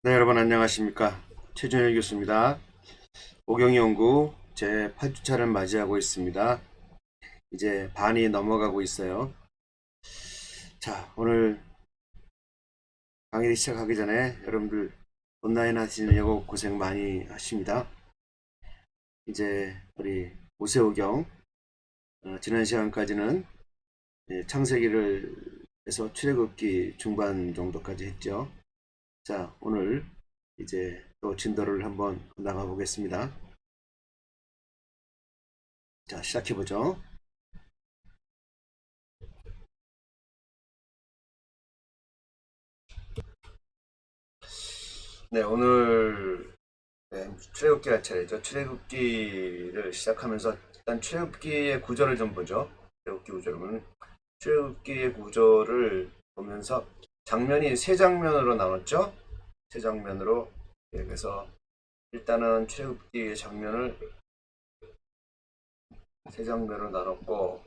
네, 여러분 안녕하십니까. 최준일 교수입니다. 오경연구 제 8주차를 맞이하고 있습니다. 이제 반이 넘어가고 있어요. 자, 오늘 강의 시작하기 전에 여러분들 온라인 하시느냐고 고생 많이 하십니다. 이제 우리 오세오경 지난 시간까지는 창세기를 해서 출애굽기 중반 정도까지 했죠. 자, 오늘 이제 또 진도를 한번 나가 보겠습니다. 자, 시작해 보죠. 네, 오늘 출애굽기 할 차례죠. 출애굽기를 시작하면서 일단 출애굽기의 구조를 좀 보죠. 출애굽기 구조를 출애굽기의 구조를 보면서 장면이 세 장면으로 나눴죠. 세 장면으로. 그래서 일단은 출애굽기의 장면을 세 장면으로 나눴고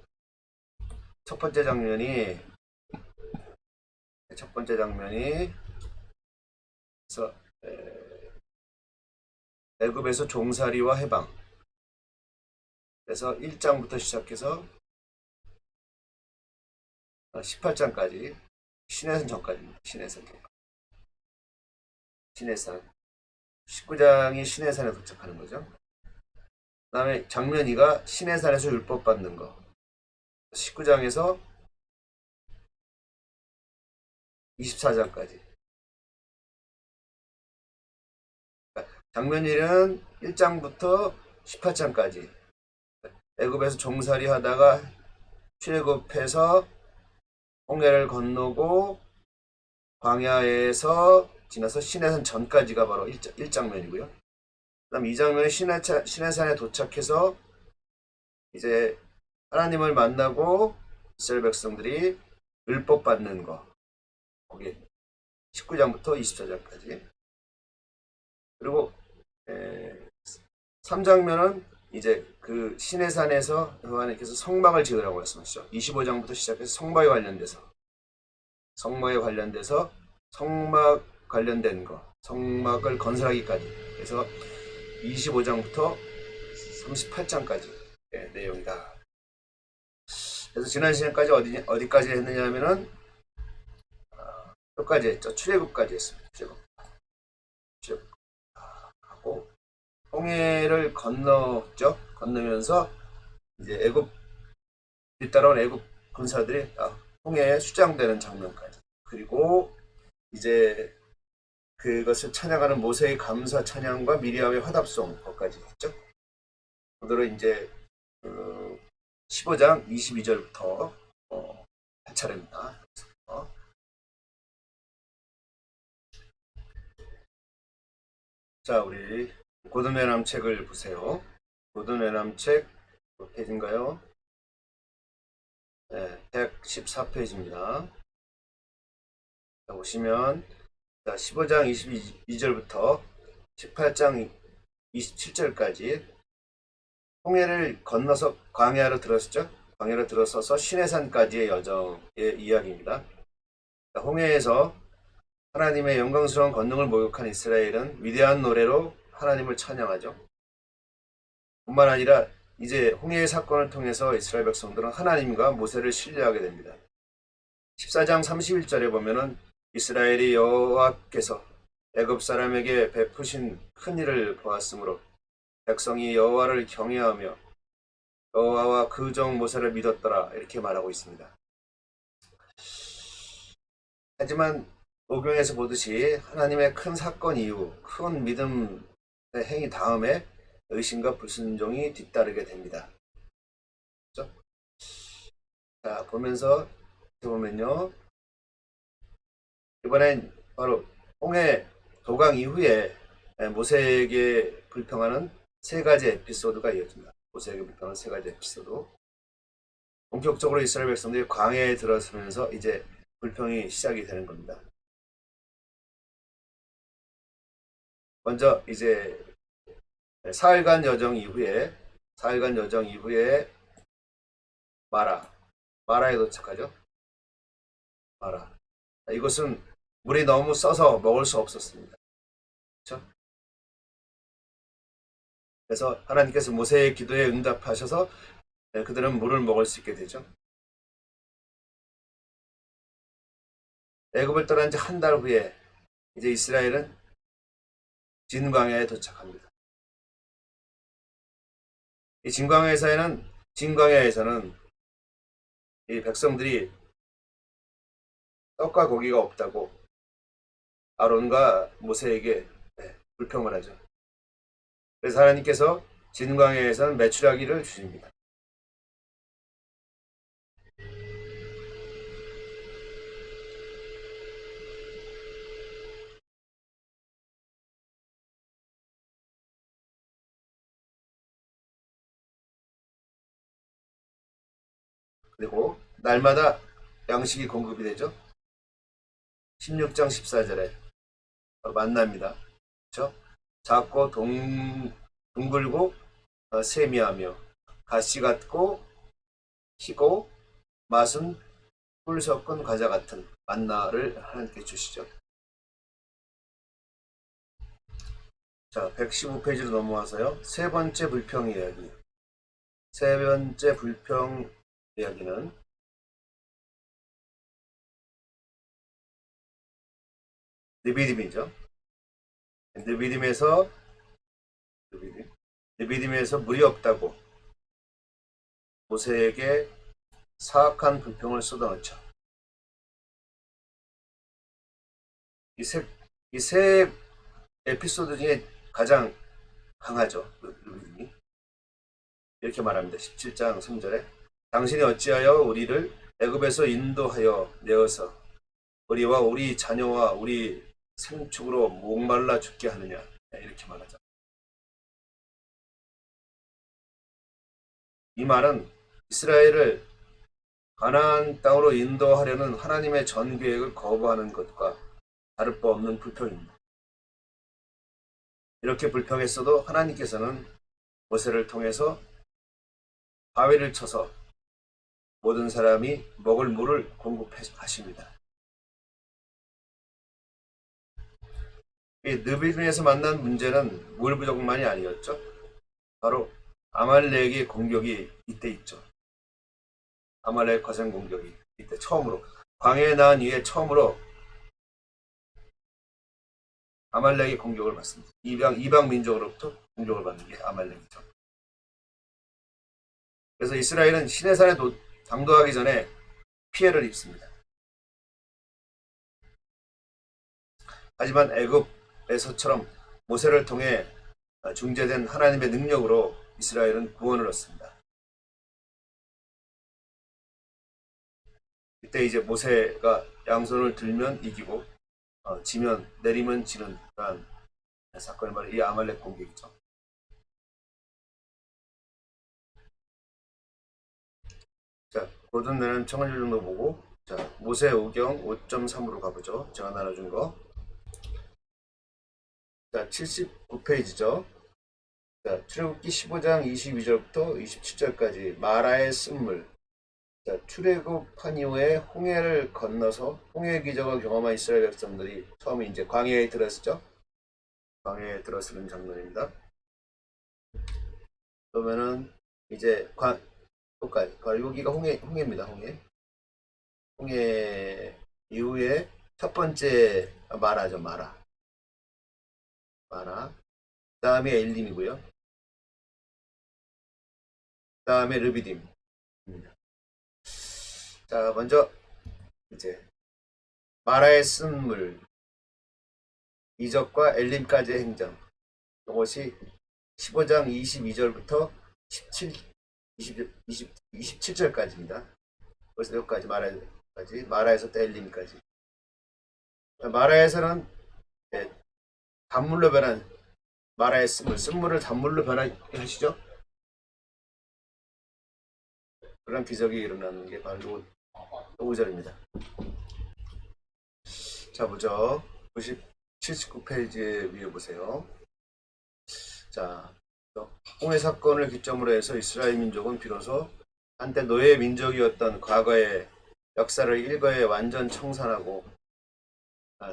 첫 번째 장면이 그래서 애굽에서 종살이와 해방. 그래서 1장부터 시작해서 18장까지 시내산 전까지입니다. 시내산 전까지. 시내산. 19장이 시내산에 도착하는 거죠. 그 다음에 장면 2가 시내산에서 율법 받는 거. 19장에서 24장까지. 장면 1은 1장부터 18장까지. 애굽에서 종살이 하다가 출애굽해서 홍해를 건너고 광야에서 지나서 시내산 전까지가 바로 1장면이고요. 그 다음 2장면은 시내산에 도착해서 이제 하나님을 만나고 이스라엘 백성들이 율법 받는 거. 거기 19장부터 24장까지. 그리고 3장면은 이제 그 시내산에서 하나님께서 성막을 지으라고 말씀하시죠. 25장부터 시작해서 성막에 관련돼서 성막 관련된 거, 성막을 건설하기까지. 그래서 25장부터 38장까지 내용이다. 그래서 지난 시간까지 어디까지 했느냐 하면은 끝까지 했죠. 출애굽까지 했습니다. 출애굽 하고 홍해를 건넜죠. 건너면서 이제 뒤따라온 애굽 군사들이 홍해에 수장되는 장면까지. 그리고 이제 그것을 찬양하는 모세의 감사 찬양과 미리암의 화답송 것까지 했죠. 오늘은 이제 15장 22절부터 한 차례입니다. 자, 우리 고든외람 책을 보세요. 고든외람 책 몇 페이지인가요? 네, 114페이지입니다. 자, 보시면 15장 22절부터 18장 27절까지 홍해를 건너서 광야로 들었죠. 광야로 들어서서 시내산까지의 여정의 이야기입니다. 홍해에서 하나님의 영광스러운 권능을 목욕한 이스라엘은 위대한 노래로 하나님을 찬양하죠. 뿐만 아니라 이제 홍해의 사건을 통해서 이스라엘 백성들은 하나님과 모세를 신뢰하게 됩니다. 14장 31절에 보면은 이스라엘이 여호와께서 애굽 사람에게 베푸신 큰 일을 보았으므로 백성이 여호와를 경외하며 여호와와 그 종 모세를 믿었더라, 이렇게 말하고 있습니다. 하지만 오경에서 보듯이 하나님의 큰 사건 이후 큰 믿음의 행위 다음에 의심과 불순종이 뒤따르게 됩니다. 그렇죠? 자, 보면요, 이번엔 바로 홍해 도강 이후에 모세에게 불평하는 세 가지 에피소드가 이어집니다. 모세에게 불평하는 세 가지 에피소드. 본격적으로 이스라엘 백성들이 광야에 들어서면서 이제 불평이 시작이 되는 겁니다. 먼저 이제 사흘간 여정 이후에 마라에 도착하죠. 마라. 이것은 물이 너무 써서 먹을 수 없었습니다. 그렇죠? 그래서 하나님께서 모세의 기도에 응답하셔서 그들은 물을 먹을 수 있게 되죠. 애굽을 떠난 지 한 달 후에 이제 이스라엘은 진광야에 도착합니다. 이 진광야에서는 이 백성들이 떡과 고기가 없다고 아론과 모세에게 불평을 하죠. 그래서 하나님께서 진광야에서는 메추라기를 주십니다. 그리고 날마다 양식이 공급이 되죠. 16장 14절에 만납니다. 그렇죠? 작고 둥글고 세미하며 가시 같고 희고 맛은 꿀 섞은 과자 같은 만나를 하나님께 주시죠. 자, 115페이지로 넘어와서요. 세 번째 불평 이야기. 세 번째 불평 이야기는 느비딤이죠. 느비딤에서 물이 없다고 모세에게 사악한 불평을 쏟아놓죠. 이 세 에피소드 중에 가장 강하죠. 느비딤이. 이렇게 말합니다. 17장 3절에 당신이 어찌하여 우리를 애굽에서 인도하여 내어서 우리와 우리 자녀와 우리 생축으로 목말라 죽게 하느냐. 이렇게 말하죠. 이 말은 이스라엘을 가나안 땅으로 인도하려는 하나님의 전 계획을 거부하는 것과 다를 바 없는 불평입니다. 이렇게 불평했어도 하나님께서는 모세를 통해서 바위를 쳐서 모든 사람이 먹을 물을 공급하십니다. 이 느비딤에서 만난 문제는 물 부족만이 아니었죠. 바로 아말렉의 공격이 이때 있죠. 아말렉 거센 공격이 이때 처음으로 광야에 나온 이후에 처음으로 아말렉의 공격을 받습니다. 이방 민족으로부터 공격을 받는 게 아말렉이죠. 그래서 이스라엘은 시내산에 당도하기 전에 피해를 입습니다. 하지만 애굽에서처럼 모세를 통해 중재된 하나님의 능력으로 이스라엘은 구원을 얻습니다. 이때 이제 모세가 양손을 들면 이기고 지면 내리면 지는 그런 사건이 바로 이 아말렉 공격이죠. 자, 고든 내는 청원율 정도 보고 자, 모세 오경 5.3으로 가보죠. 제가 나눠준 거. 자, 79페이지죠. 자, 출애굽기 15장 22절부터 27절까지 마라의 쓴물. 자, 출애굽한 이후에 홍해를 건너서 홍해 기적을 경험한 이스라엘 백성들이 처음에 이제 광야에 들었었죠. 광야에 들어서는 장면입니다. 그러면은 이제 여기가 홍해입니다. 홍해 이후에 첫 번째 마라죠. 마라. 그 다음에 엘림이고요. 그 다음에 르비딤입니다. 자, 먼저 이제 마라의 쓴물 이적과 엘림까지의 행정. 이것이 15장 22절부터 27절까지입니다. 그래서 여기까지 마라에서 또 엘림까지. 마라에서는 단물로 변한 마라의 쓴물을 단물로 변하게 하시죠. 그런 기적이 일어나는 게 바로 5절입니다. 자, 보죠. 79페이지 위에 보세요. 자, 홍해 사건을 기점으로 해서 이스라엘 민족은 비로소 한때 노예 민족이었던 과거의 역사를 일거에 완전 청산하고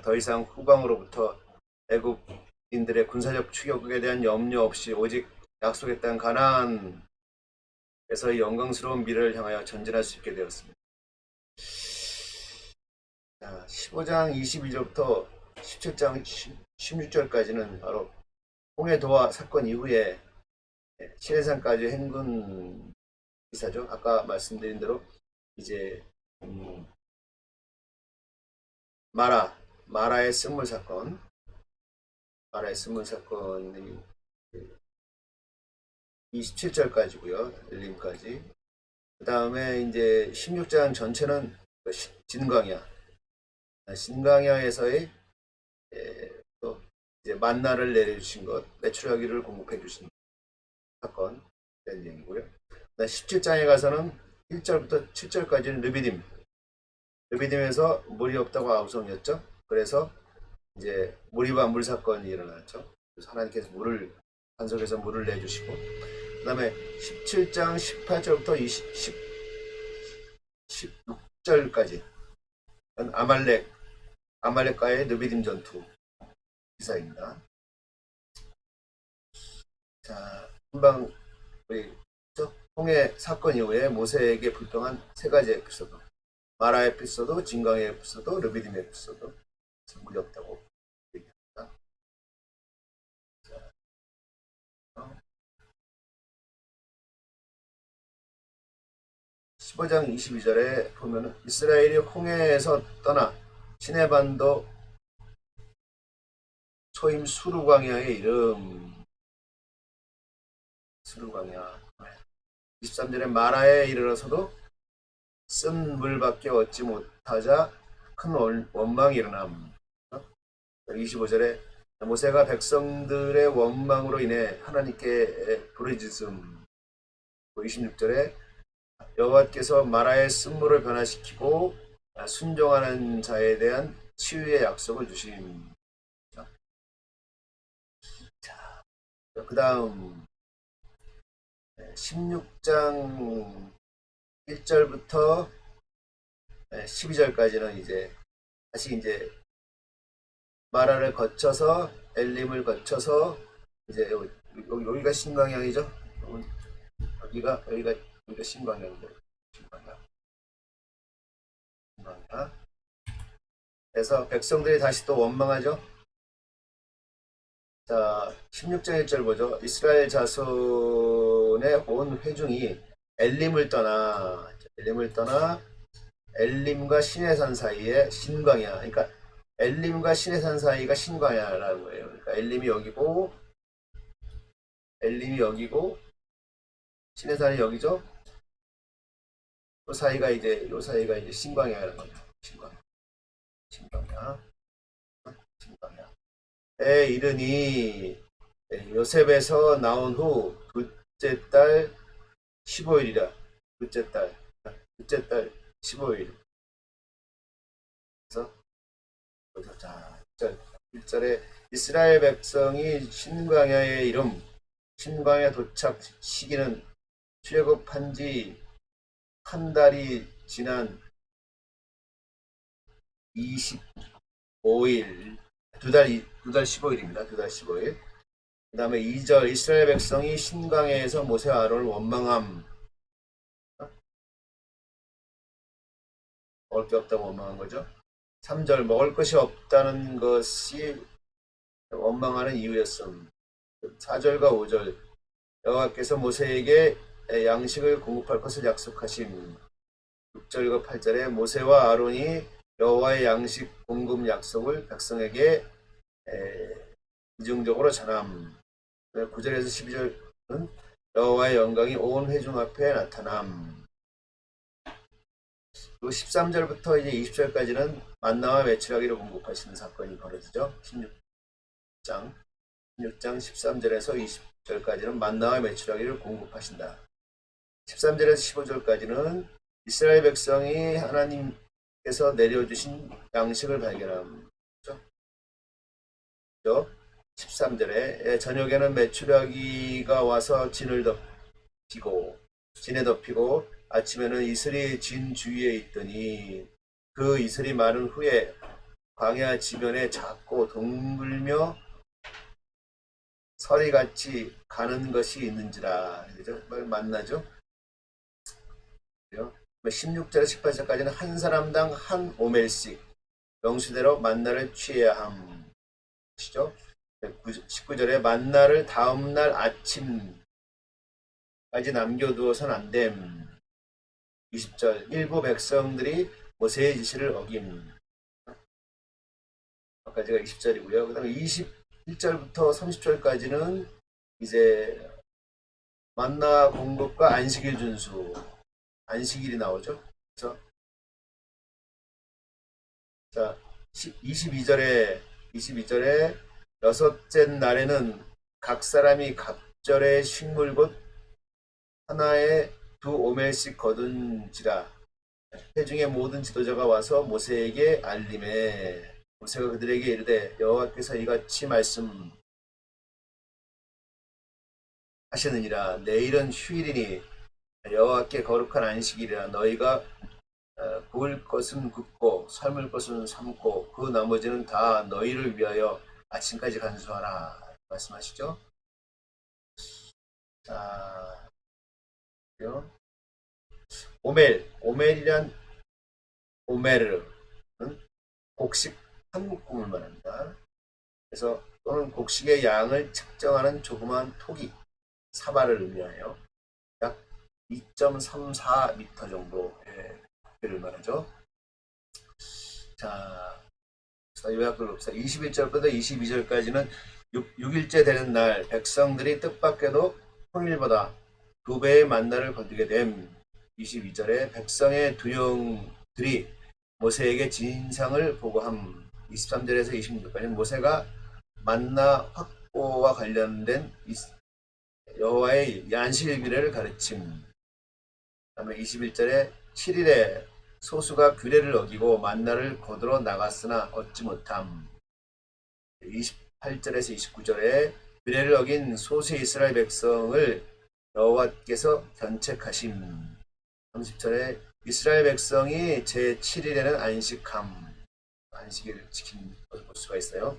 더 이상 후방으로부터 애굽 이스라엘인들의 군사적 추격에 대한 염려 없이 오직 약속의 땅 가나안에서의 영광스러운 미래를 향하여 전진할 수 있게 되었습니다. 자, 15장 22절부터 17장 16절까지는 바로 홍해도화 사건 이후에 시내산까지 행군 기사죠. 아까 말씀드린 대로 이제 마라의 쓴물 사건, 마라의 쓴물 사건이 27절까지고요. 엘림까지. 그 다음에 이제 16장 전체는 진광야에서의 또 이제 만나를 내려주신 것, 메추라기를 공급해 주신 사건 된 얘기고요. 17장에 가서는 1절부터 7절까지는 르비딤에서 물이 없다고 아우성이었죠. 그래서 이제 무리바 물 사건이 일어났죠. 그래서 하나님께서 반석에서 물을 내주시고, 그 다음에 17장 18절부터 16절까지 아말렉과의 르비딤 전투 기사입니다. 자, 금방 우리 홍해 사건 이후에 모세에게 불평한 세 가지 에피소드, 마라 에피소드, 진광의 에피소드, 르비딤 에피소드, 물이 없다고 얘기합니다. 자, 15장 22절에 보면은 이스라엘이 홍해에서 떠나 시내반도 초임 수르광야의 이름, 수르광야. 23절에 마라에 이르러서도 쓴 물밖에 얻지 못하자 큰 원망이 일어남. 25절에 모세가 백성들의 원망으로 인해 하나님께 부르짖음. 26절에 여호와께서 마라의 쓴물을 변화시키고 순종하는 자에 대한 치유의 약속을 주심. 자, 그 다음 16장 1절부터 12절까지는 이제 다시 이제 마라를 거쳐서 엘림을 거쳐서 이제 여기가 신광야이죠. 여기가 신광야인데, 신광야. 그래서 백성들이 다시 또 원망하죠. 자, 16장 1절 보죠. 이스라엘 자손의 온 회중이 엘림을 떠나 엘림과 시내산 사이에 신광야. 그러니까 엘림과 시내산 사이가 신광야라는 거예요. 그러니까 엘림이 여기고 시내산이 여기죠. 요 사이가 이제 신광야라는 거죠. 신광야. 에 이르니 요셉에서 나온 후 둘째 달 15일이라. 둘째 달 15일. 그래서 자, 1절에 이스라엘 백성이 신광야에 이름, 신광야 도착 시기는 출애굽한 지 한 달이 지난 25일, 두 달 15일입니다. 두 달 15일. 그 다음에 2절 이스라엘 백성이 신광야에서 모세와 아론을 원망함. 먹을 게 없다고 원망한 거죠. 3절 먹을 것이 없다는 것이 원망하는 이유였음. 4절과 5절 여호와께서 모세에게 양식을 공급할 것을 약속하심. 6절과 8절에 모세와 아론이 여호와의 양식 공급 약속을 백성에게 이중적으로 전함. 9절에서 12절은 여호와의 영광이 온 회중 앞에 나타남. 그리고 13절부터 이제 20절까지는 만나와 메추라기를 공급하시는 사건이 벌어지죠. 16장 13절에서 20절까지는 만나와 메추라기를 공급하신다. 13절에서 15절까지는 이스라엘 백성이 하나님께서 내려주신 양식을 발견함. 그렇죠? 13절에 저녁에는 메추라기가 와서 진에 덮이고 아침에는 이슬이 진 주위에 있더니 그 이슬이 마른 후에 광야 지면에 작고 둥글며 서리같이 가는 것이 있는지라. 그죠? 만나죠? 16절에서 18절까지는 한 사람당 한 오멜씩 명수대로 만나를 취해야 함. 시죠? 19절에 만나를 다음날 아침까지 남겨두어선 안 됨. 20절 일부 백성들이 모세의 지시를 어김. 아까지가 20절이고요. 그 다음에 21절부터 30절까지는 이제 만나 공급과 안식일 준수, 안식일이 나오죠. 그래서 자 22절에 여섯째 날에는 각 사람이 각절의 식물 곧 하나에 2오멜씩 거둔지라. 회중의 모든 지도자가 와서 모세에게 알림해. 모세가 그들에게 이르되 여호와께서 이같이 말씀하시느니라. 내일은 휴일이니 여호와께 거룩한 안식일이라. 너희가 구울 것은 굽고 삶을 것은 삶고 그 나머지는 다 너희를 위하여 아침까지 간수하라. 말씀하시죠. 자, 오멜이란 오메르는 곡식 한 묶음을 말합니다. 그래서 또는 곡식의 양을 측정하는 조그마한 토기, 사발을 의미하여 약 2.34m 정도의 를 말하죠. 자, 요약을 봅시다. 21절부터 22절까지는 6일째 되는 날 백성들이 뜻밖에도 평일보다 2배의 만나를 거두게 됨. 22절에 백성의 두 영들이 모세에게 진상을 보고함. 23절에서 26절까지는 모세가 만나 확보와 관련된 여호와의 안식일을 가르침. 그 다음에 21절에 7일에 소수가 규례를 어기고 만나를 거두러 나갔으나 얻지 못함. 28절에서 29절에 규례를 어긴 소수의 이스라엘 백성을 여호와께서 견책하심. 30절에 이스라엘 백성이 제7일에는 안식일을 지킨 것을 볼 수가 있어요.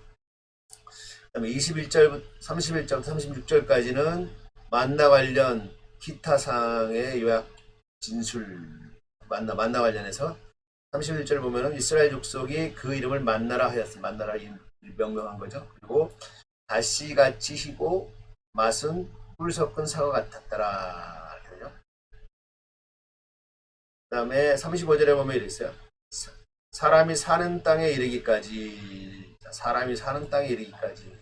그 다음에 31절부터 36절까지는 만나 관련 기타 사항의 요약 진술. 만나 관련해서 31절 보면은 이스라엘 족속이 그 이름을 만나라 하였습니다. 만나라 명명한 거죠. 그리고 다시같이 희고 맛은 꿀 섞은 사과 같았더라. 이렇게 되죠. 그 다음에 35절에 보면 이렇게 있어요. 사람이 사는 땅에 이르기까지. 사람이 사는 땅에 이르기까지.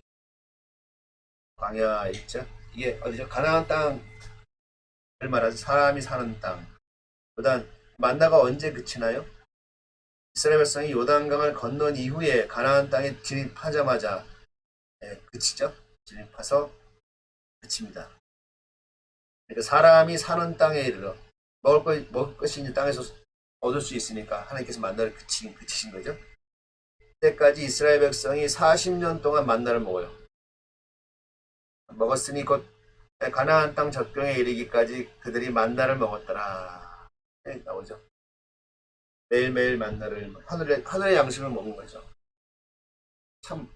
광야 있죠. 이게 어디죠? 가나안 땅을 말하죠. 사람이 사는 땅. 그다음 만나가 언제 그치나요? 이스라엘 백성이 요단강을 건넌 이후에 가나안 땅에 진입하자마자 그치죠. 진입해서 그칩니다. 그러니까 사람이 사는 땅에 이르러 먹을 것이 이제 땅에서 얻을 수 있으니까 하나님께서 만나를 그치신 거죠. 그때까지 이스라엘 백성이 40년 동안 만나를 먹어요. 먹었으니 곧 가나안 땅 적경에 이르기까지 그들이 만나를 먹었더라. 나오죠. 매일매일 만나를 하늘의 양식을 먹는 거죠. 참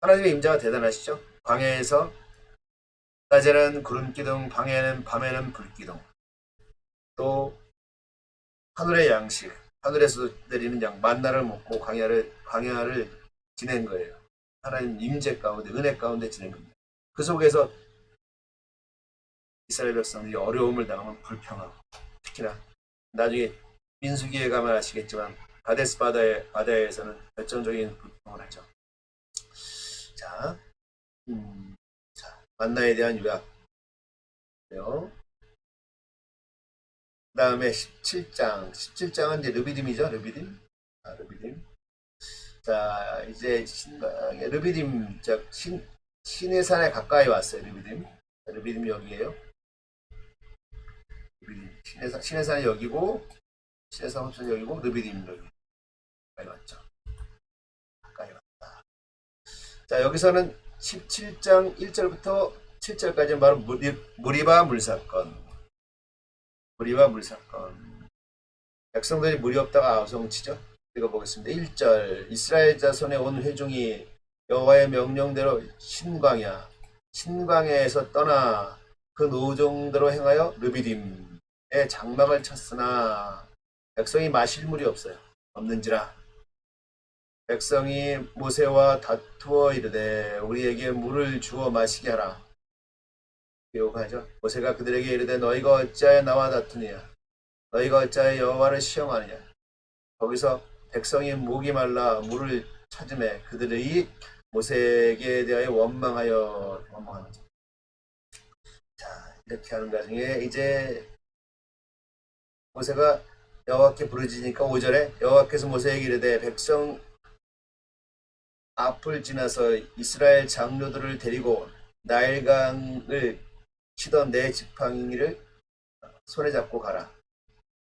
하나님의 임재가 대단하시죠. 광야에서 낮에는 구름기둥, 밤에는 불기둥. 또 하늘의 양식, 하늘에서 내리는 양 만나를 먹고 광야를 지낸 거예요. 하나님 임재 가운데, 은혜 가운데 지낸 겁니다. 그 속에서 이스라엘 백성들이 어려움을 당하면 불평하고, 특히나 나중에 민수기에 가면 아시겠지만 가데스 바다에서는 결정적인 불평을 하죠. 자, 만나에 대한 요약. 그 다음에 17장은 이제 르비딤이죠. 르비딤. 자, 이제 르비딤, 신의 산에 가까이 왔어요. 르비딤이 여기에요. 신의 산이 여기고, 신의 산 호수는 여기고, 르비딤 여기. 가까이 왔죠. 가까이 왔다. 자, 여기서는 17장 1절부터 7절까지 바로 무리바 물사건. 백성들이 물이 없다가 아우성치죠. 읽어보겠습니다. 1절 이스라엘 자손의 온 회중이 여호와의 명령대로 신광야 신광야에서 떠나 그 노종대로 행하여 르비딤에 장막을 쳤으나 백성이 마실 물이 없는지라 백성이 모세와 다투어 이르되 우리에게 물을 주어 마시게 하라. 기록하죠. 모세가 그들에게 이르되 너희가 어찌하여 나와 다투느냐 너희가 어찌하여 여호와를 시험하느냐. 거기서 백성이 목이 말라 물을 찾음에 그들이 모세에게 대하여 원망하는 자. 자, 이렇게 하는 과정에 이제 모세가 여호와께 부르짖으니까 5절에 여호와께서 모세에게 이르되 백성 앞을 지나서 이스라엘 장로들을 데리고 나일강을 치던 내 지팡이를 손에 잡고 가라.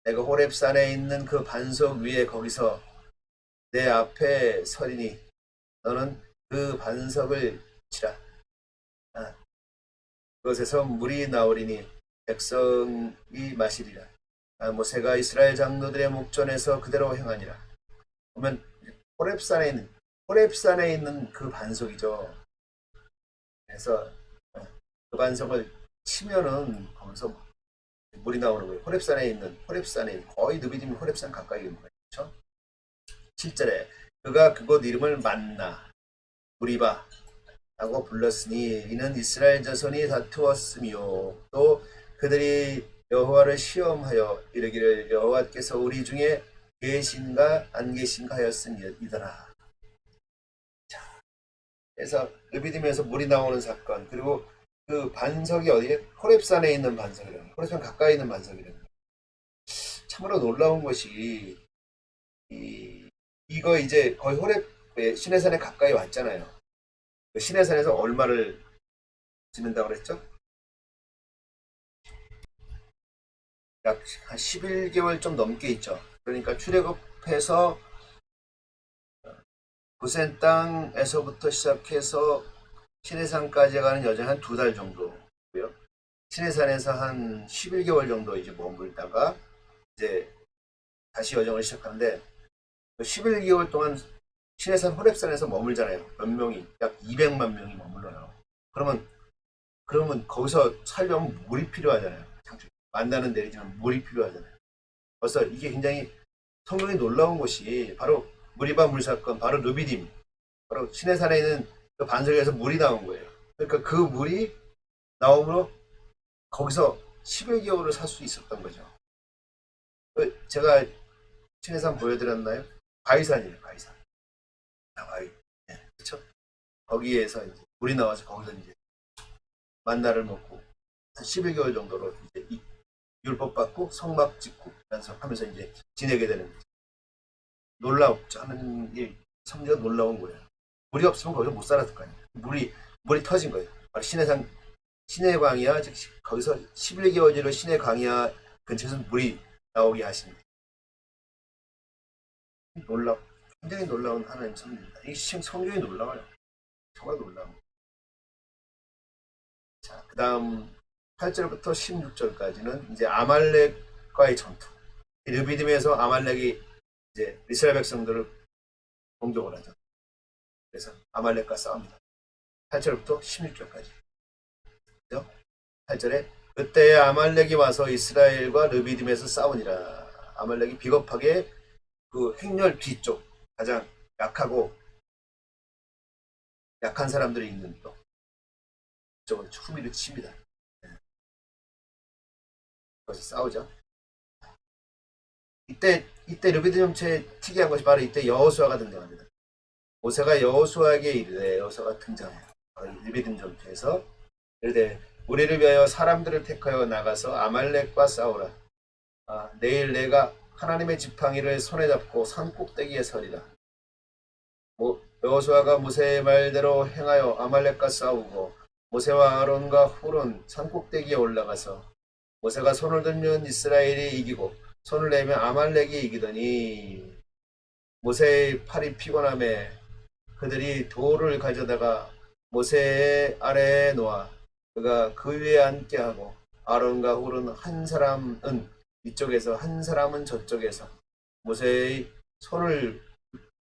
내가 호렙산에 있는 그 반석 위에 거기서 내 앞에 서리니 너는 그 반석을 치라. 그것에서 물이 나오리니 백성이 마시리라. 모세가 이스라엘 장로들의 목전에서 그대로 행하니라. 보면 호렙산에 있는 그 반석이죠. 그래서 그 반석을 치면은 거기서 물이 나오는 거예요. 호렙산에 거의 느비딤이 호렙산 가까이 있는 거예요. 그렇죠? 7절에 그가 그곳 이름을 만나 무리바 라고 불렀으니 이는 이스라엘 자손이 다투었으며 또 그들이 여호와를 시험하여 이르기를 여호와께서 우리 중에 계신가 안 계신가 하였음이더라. 자, 그래서 르비딤에서 물이 나오는 사건, 그리고 그 반석이 어디에? 호렙산에 있는 반석이래요. 호렙산 가까이 있는 반석이래요. 참으로 놀라운 것이 이거 이제 거의 호렙 시내산에 가까이 왔잖아요. 시내산에서 얼마를 지낸다고 그랬죠? 약 한 11개월 좀 넘게 있죠. 그러니까 출애굽해서 고센 땅에서부터 시작해서 시내산까지 가는 여정 한 2달 정도고요. 시내산에서 한 11개월 정도 이제 머물다가 이제 다시 여정을 시작하는데 11개월 동안 시내산 호렙산에서 머물잖아요. 몇 명이 약 200만 명이 머물러요. 그러면 거기서 살려면 물이 필요하잖아요. 만나는 데이지만 물이 필요하잖아요. 그래서 이게 굉장히 성경이 놀라운 것이 바로 무리바 물사건, 바로 르비딤, 바로 시내산에 있는 그 반석에서 물이 나온 거예요. 그러니까 그 물이 나오므로 거기서 11개월을 살 수 있었던 거죠. 제가 시내산 보여드렸나요? 바위산이에요, 바위산. 바위. 네, 그렇죠? 거기에서 이제 물이 나와서 거기서 이제 만나를 먹고 한 11개월 정도로 이제 율법 받고 성막 짓고 하면서 이제 지내게 되는 거죠. 놀라웠죠. 하나님의 섭리가 놀라운 거예요. 물이 없으면 거기서 못 살았을 거 아니에요. 물이 터진 거예요. 시내산 시내 광야, 즉 거기서 11개월째로 시내 광야 근처에서 물이 나오게 하십니다. 굉장히 놀라운 하나님 섭리입니다. 이 성경이 놀라워요. 정말 놀라워. 자, 그 다음 8절부터 16절까지는 이제 아말렉과의 전투. 르비딤에서 아말렉이 이제 이스라엘 백성들을 공격을 하죠. 그래서 아말렉과 싸웁니다. 8절부터 16절까지. 8절에 그때에 아말렉이 와서 이스라엘과 르비딤에서 싸우니라. 아말렉이 비겁하게 그 행렬 뒤쪽 가장 약한 사람들이 있는 또 그쪽은 후미를 칩니다. 그래서 싸우죠. 이때 르비딤 전체에 특이한 것이 바로 이때 여호수아가 등장합니다. 모세가 여호수아에게 이르되 여호수아가 등장해요. 르비딤 전투에서 이르되 우리를 위하여 사람들을 택하여 나가서 아말렉과 싸우라. 내일 내가 하나님의 지팡이를 손에 잡고 산 꼭대기에 서리라. 여호수아가 모세의 말대로 행하여 아말렉과 싸우고 모세와 아론과 훌은 산 꼭대기에 올라가서 모세가 손을 들면 이스라엘이 이기고 손을 내면 아말렉이 이기더니 모세의 팔이 피곤함에 그들이 돌을 가져다가 모세의 아래에 놓아 그가 그 위에 앉게 하고 아론과 훌은 한 사람은 이쪽에서 한 사람은 저쪽에서 모세의 손을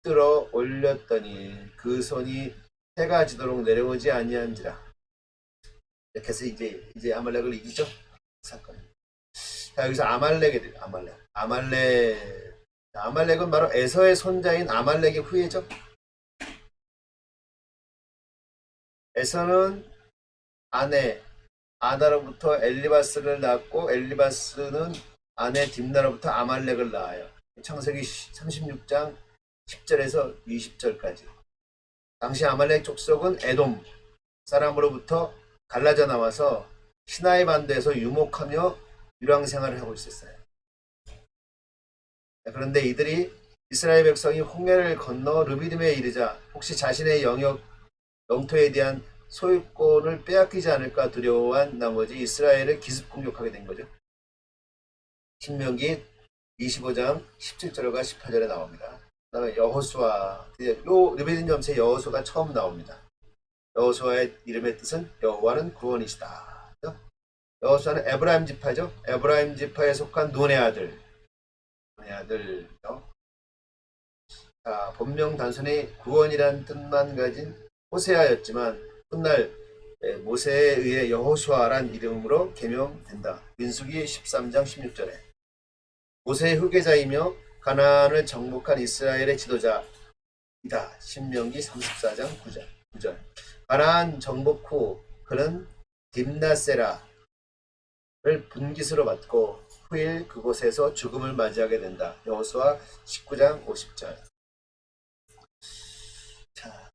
붙들어 올렸더니 그 손이 해가 지도록 내려오지 아니한지라. 이렇게 해서 이제 아말렉을 이기죠. 사건. 자, 여기서 아말렉이 아말렉은 바로 에서의 손자인 아말렉의 후예죠. 에서는 아내 아다로부터 엘리바스를 낳았고 엘리바스는 아내 딥나로부터 아말렉을 낳아요. 창세기 36장 10절에서 20절까지. 당시 아말렉 족속은 에돔 사람으로부터 갈라져 나와서 시나이 반도에서 유목하며 유랑생활을 하고 있었어요. 그런데 이들이 이스라엘 백성이 홍해를 건너 르비딤에 이르자 혹시 자신의 영토에 대한 소유권을 빼앗기지 않을까 두려워한 나머지 이스라엘을 기습 공격하게 된 거죠. 신명기 25장 17절과 18절에 나옵니다. 그 다음에 여호수아, 요 르비딤 점수에 여호수아가 처음 나옵니다. 여호수아의 이름의 뜻은 여호와는 구원이시다. 여호수아는 에브라임 지파죠. 에브라임 지파에 속한 눈의 아들. 자, 본명 단순히 구원이란 뜻만 가진 호세아였지만 훗날 모세에 의해 여호수아란 이름으로 개명된다. 민수기 13장 16절에 모세의 후계자이며 가나안을 정복한 이스라엘의 지도자이다. 신명기 34장 9절. 가나안 정복 후 그는 딥나세라를 분깃으로 받고 후일 그곳에서 죽음을 맞이하게 된다. 여호수아 19장 50절. 자,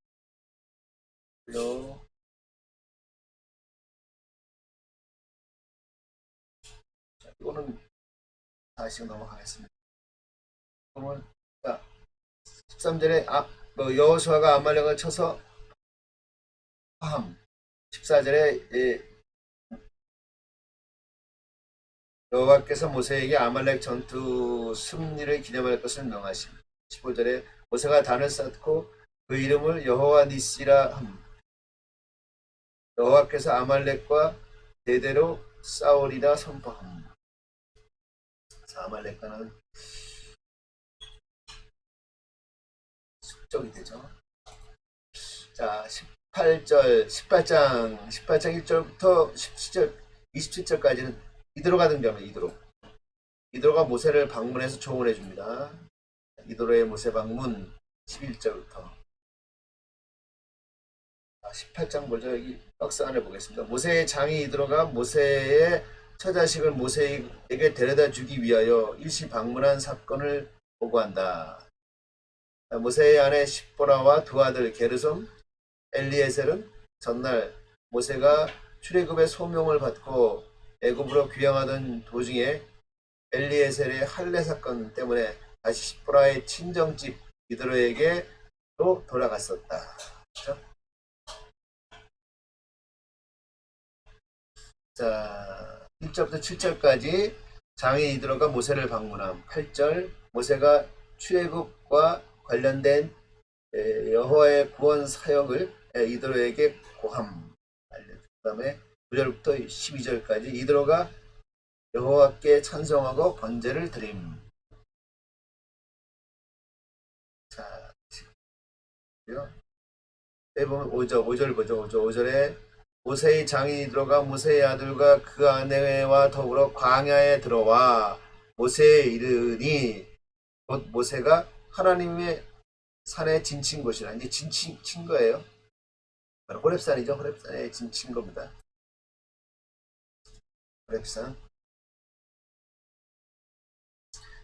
이거는 다시 넘어가겠습니다. 그러면 13절에 여호수아가 아말렉을 쳐서 함. 14절에 여호와께서 모세에게 아말렉 전투 승리를 기념할 것을 명하심. 15절에 모세가 단을 쌓고 그 이름을 여호와 니시라 함. 여호와께서 아말렉과 대대로 싸우리라 선포함. 아말렉과는 숙적이 되죠. 자, 18장 1절부터 27절까지는 이드로가 등장합니다. 이드로가 모세를 방문해서 조언해 줍니다. 이드로의 모세 방문 11절부터 18장 보죠. 여기 박스 안에 보겠습니다. 모세의 장이 이드로가 모세의 처자식을 모세에게 데려다 주기 위하여 일시 방문한 사건을 보고한다. 모세의 아내 십보라와 두 아들 게르솜, 엘리에셀은 전날 모세가 출애굽의 소명을 받고 애굽으로 귀향하던 도중에 엘리에셀의 할례 사건 때문에 다시 십보라의 친정집 이드로에게로 돌아갔었다. 그렇죠? 자, 1절부터 7절까지 장이 이드로가 모세를 방문함. 8절 모세가 출애굽과 관련된 여호와의 구원 사역을 이드로에게 고함. 그 다음에 9절부터 12절까지 이드로가 여호와께 찬송하고 번제를 드림. 자, 여기 보면 5절 보죠. 5절에 모세의 장이 이드로가 모세의 아들과 그 아내와 더불어 광야에 들어와 모세에 이르니 곧 모세가 하나님의 산에 진친 곳이라. 이제 진친 거예요. 바로 호렙산이죠. 호렙산에 진친 겁니다. 호렙산.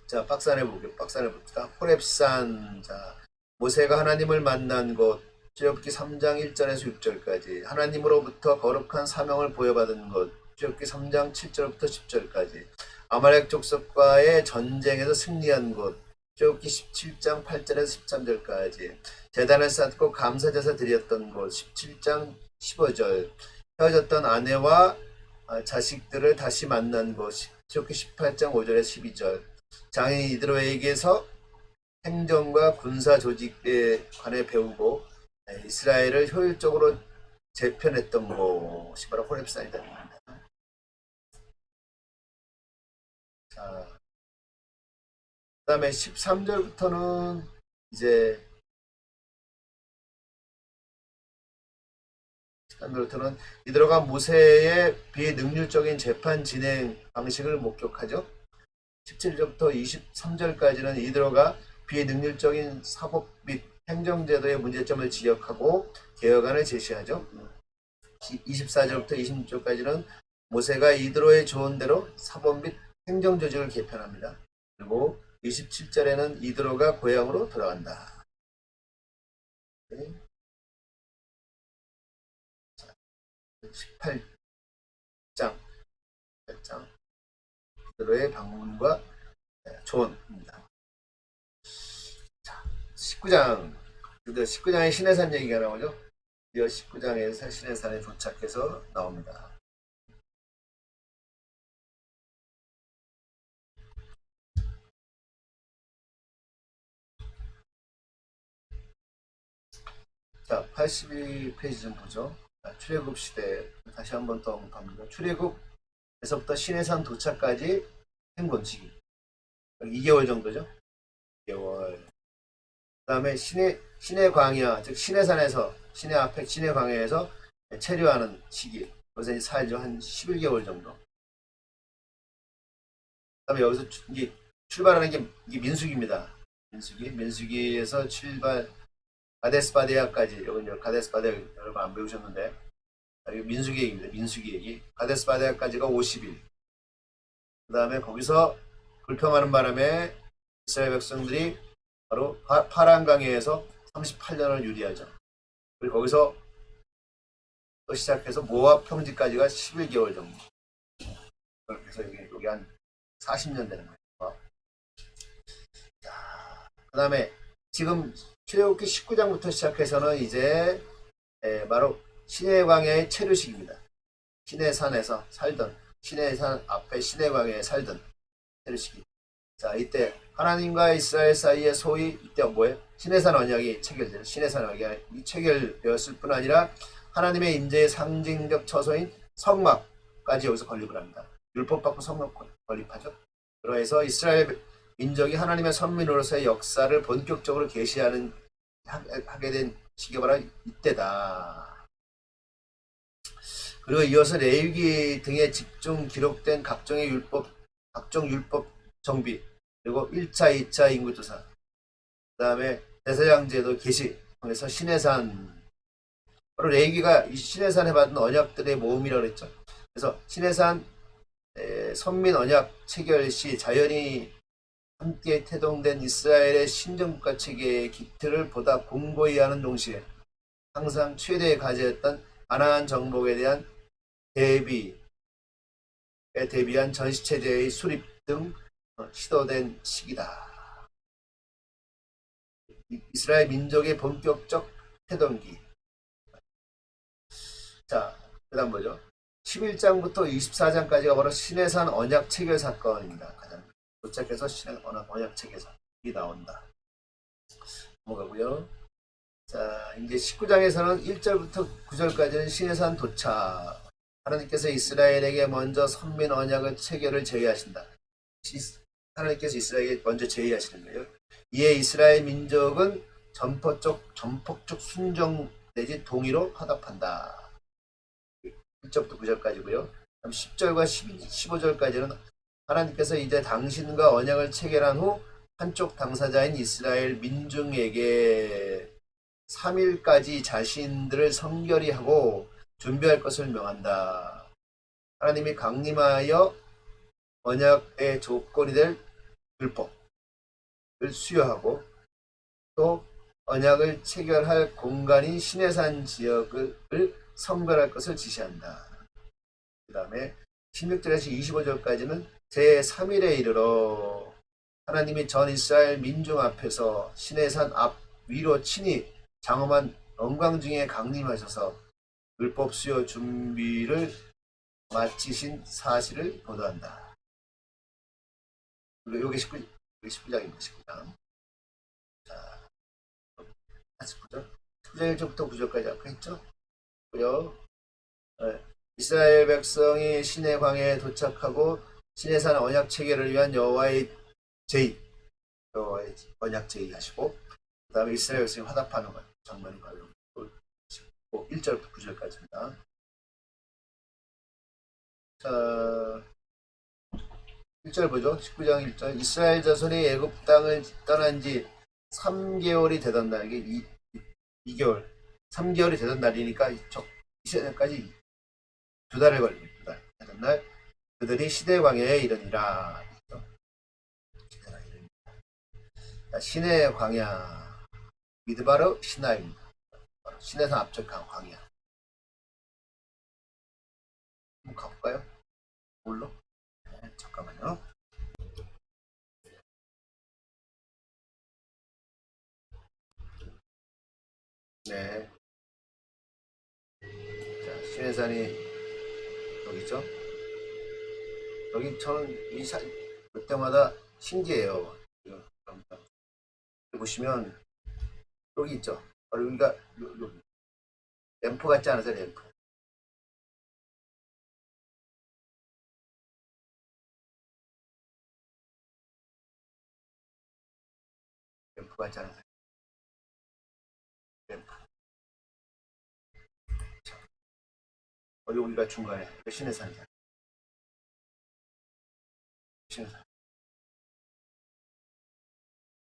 자, 박스 안에 봅시다. 호렙산. 자, 모세가 하나님을 만난 곳. 출애굽기 3장 1절에서 6절까지. 하나님으로부터 거룩한 사명을 보여받은 곳. 출애굽기 3장 7절부터 10절까지. 아말렉 족속과의 전쟁에서 승리한 곳. 출애굽기 17장 8절에서 13절까지. 제단을 쌓고 감사제사 드렸던 곳. 17장 15절. 헤어졌던 아내와 자식들을 다시 만난 곳. 출애굽기 18장 5절에서 12절. 장인 이드로에게서 행정과 군사 조직에 관해 배우고 이스라엘을 효율적으로 재편했던 곳이 바로 호렙산이다. 자, 그 다음에 13절부터는 이제 산드로트는 이드로가 모세의 비능률적인 재판 진행 방식을 목격하죠. 17절부터 23절까지는 이드로가 비능률적인 사법 및 행정제도의 문제점을 지적하고 개혁안을 제시하죠. 24절부터 26절까지는 모세가 이드로의 조언대로 사법 및 행정조직을 개편합니다. 그리고 27절에는 이드로가 고향으로 돌아간다. 18장 이드로의 방문과 조언입니다. 자, 19장 드디어 19장의 시내산 얘기가 나오죠. 드디어 19장에서 시내산에 도착해서 나옵니다. 자, 82페이지 좀 보죠. 출애굽 시대 다시 한번 더 언급합니다. 출애굽에서부터 시내산 도착까지 행군 시기 2개월 정도죠. 2개월. 그 다음에 시내 광야, 즉 시내산에서 시내 앞에 시내 광야에서 체류하는 시기. 그래서 이제 살죠. 한 11개월 정도. 그 다음에 여기서 이게 출발하는 게 이게 민수기입니다. 민수기에서 출발 가데스 바네아까지. 여러분 가데스 바네아 여러분 안 배우셨는데 민수기 얘기입니다. 민수기 얘기. 가데스 바네아까지가 50일. 그 다음에 거기서 불평하는 바람에 이스라엘 백성들이 바로 파란강에서 38년을 유리하죠. 그리고 거기서 또 시작해서 모압 평지까지가 11개월 정도. 그래서 여기 한 40년 되는 거예요. 그 다음에 지금 출애굽기 19장부터 시작해서는 이제 바로 시내광야의 체류식입니다. 시내산에서 살던 시내산 앞에 시내광야에 살던 체류식이. 자, 이때 하나님과 이스라엘 사이에 소위 이때 뭐예요? 시내산 언약이 체결돼요. 시내산 언약이 체결되었을 뿐 아니라 하나님의 임재의 상징적 처소인 성막까지 여기서 건립을 합니다. 율법 받고 성막 건립하죠. 그래서 이스라엘 민족이 하나님의 선민으로서의 역사를 본격적으로 계시하는 하게 된 시기가 바로 이때다. 그리고 이어서 레위기 등에 집중 기록된 각종 율법 정비, 그리고 1차, 2차 인구조사, 그 다음에 대제사장제도 개시 통해서 시내산, 바로 레위기가 시내산에 받은 언약들의 모음이라고 했죠. 그래서 시내산 선민 언약 체결 시 자연히 함께 태동된 이스라엘의 신정국가 체계의 기틀을 보다 공고히 하는 동시에 항상 최대의 과제였던 가나안 정복에 대한 대비에 대비한 전시체제의 수립 등 시도된 시기다. 이스라엘 민족의 본격적 태동기. 자, 그 다음 뭐죠? 11장부터 24장까지가 바로 시내산 언약 체결 사건입니다. 가장 도착해서 언약 체결이 나온다. 넘어가고요. 자, 이제 19장에서는 1절부터 9절까지는 시내산 도착. 하나님께서 이스라엘에게 먼저 선민 언약을 체결을 제의하신다. 하나님께서 이스라엘에게 먼저 제의하시는 거예요. 이에 이스라엘 민족은 전폭적 순종 내지 동의로 화답한다. 1절부터 9절까지고요. 10절과 15절까지는 하나님께서 이제 당신과 언약을 체결한 후 한쪽 당사자인 이스라엘 민중에게 3일까지 자신들을 성결히 하고 준비할 것을 명한다. 하나님이 강림하여 언약의 조건이 될 율법을 수여하고 또 언약을 체결할 공간인 시내산 지역을 성별할 것을 지시한다. 그 다음에 16절에서 25절까지는 제3일에 이르러 하나님이 전 이스라엘 민중 앞에서 시내산 앞 위로 친히 장엄한 영광 중에 강림하셔서 율법 수요 준비를 마치신 사실을 보도한다. 여기 19장입니다. 19장. 자, 다시 보죠. 9장 1절부터 9절까지 아까 했죠? 그요. 이스라엘 백성이 시내 광야에 도착하고 시내산 언약 체결을 위한 여호와의 언약 제의 하시고, 그 다음에 이스라엘 백성이 화답하는 것, 장면과 1절부터 9절까지입니다. 자, 1절 보죠. 19장 1절. 이스라엘 자손이 애굽 땅을 떠난 지 3개월이 되던 날, 이게 2개월, 3개월이 되던 날이니까 이스라엘까지 2달을 걸립니다. 되던 날, 그들이 시내 광야에 이르니라. 시내 광야, 미드바르 시나입니다. 시내산 앞쪽한 광야. 한번 가볼까요? 뭘로? 네, 잠깐만요. 네. 자, 시내산이 여기 있죠? 여기 저는 이 산, 볼 때마다 신기해요. 보시면, 여기 있죠? 바로 여기가, 여기. 램프 같지 않으세요, 램프? 램프 같지 않으세요? 램프. 여기가 중간에, 신해산이야. 신해산.